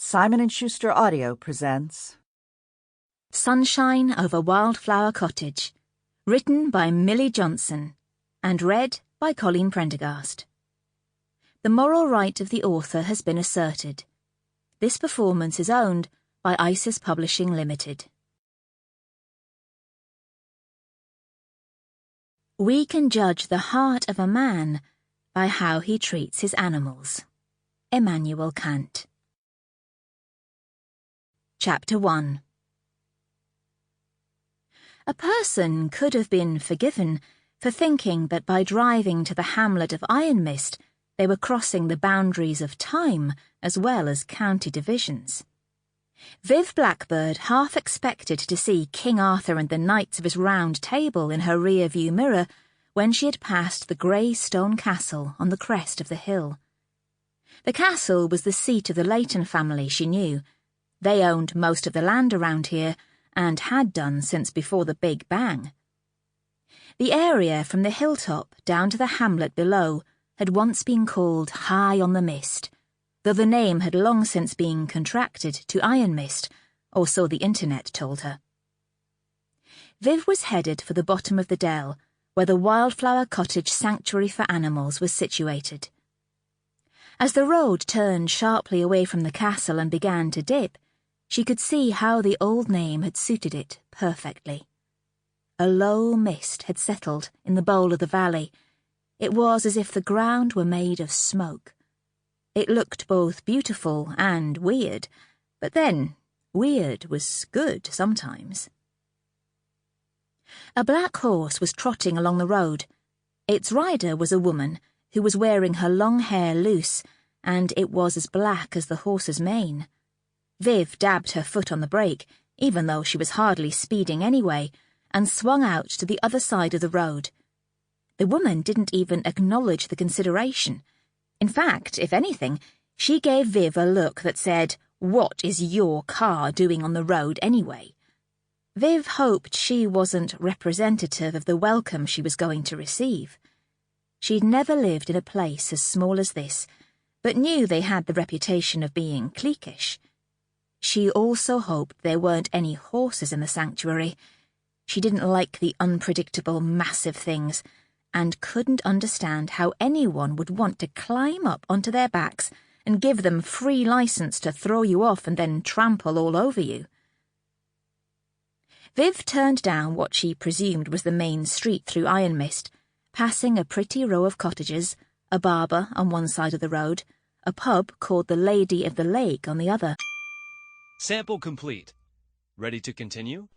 Simon & Schuster Audio presents Sunshine Over Wildflower Cottage, written by Millie Johnson and read by Colleen Prendergast. The moral right of the author has been asserted. This performance is owned by Isis Publishing Limited. We can judge the heart of a man by how he treats his animals. Immanuel Kant. Chapter 1. A person could have been forgiven for thinking that by driving to the hamlet of Ironmist they were crossing the boundaries of time as well as county divisions. Viv Blackbird half expected to see King Arthur and the knights of his round table in her rear-view mirror when she had passed the grey stone castle on the crest of the hill. The castle was the seat of the Leighton family, she knew. They owned most of the land around here, and had done since before the Big Bang. The area from the hilltop down to the hamlet below had once been called High on the Mist, though the name had long since been contracted to Iron Mist, or so the internet told her. Viv was headed for the bottom of the dell, where the Wildflower Cottage sanctuary for animals was situated. As the road turned sharply away from the castle and began to dip, she could see how the old name had suited it perfectly. A low mist had settled in the bowl of the valley. It was as if the ground were made of smoke. It looked both beautiful and weird, but then weird was good sometimes. A black horse was trotting along the road. Its rider was a woman who was wearing her long hair loose, and it was as black as the horse's mane. Viv dabbed her foot on the brake, even though she was hardly speeding anyway, and swung out to the other side of the road. The woman didn't even acknowledge the consideration. In fact, if anything, she gave Viv a look that said, "What is your car doing on the road anyway?" Viv hoped she wasn't representative of the welcome she was going to receive. She'd never lived in a place as small as this, but knew they had the reputation of being cliquish. She also hoped there weren't any horses in the sanctuary. She didn't like the unpredictable, massive things, and couldn't understand how anyone would want to climb up onto their backs and give them free license to throw you off and then trample all over you. Viv turned down what she presumed was the main street through Ironmist, passing a pretty row of cottages, a barber on one side of the road, a pub called the Lady of the Lake on the other. Sample complete. Ready to continue?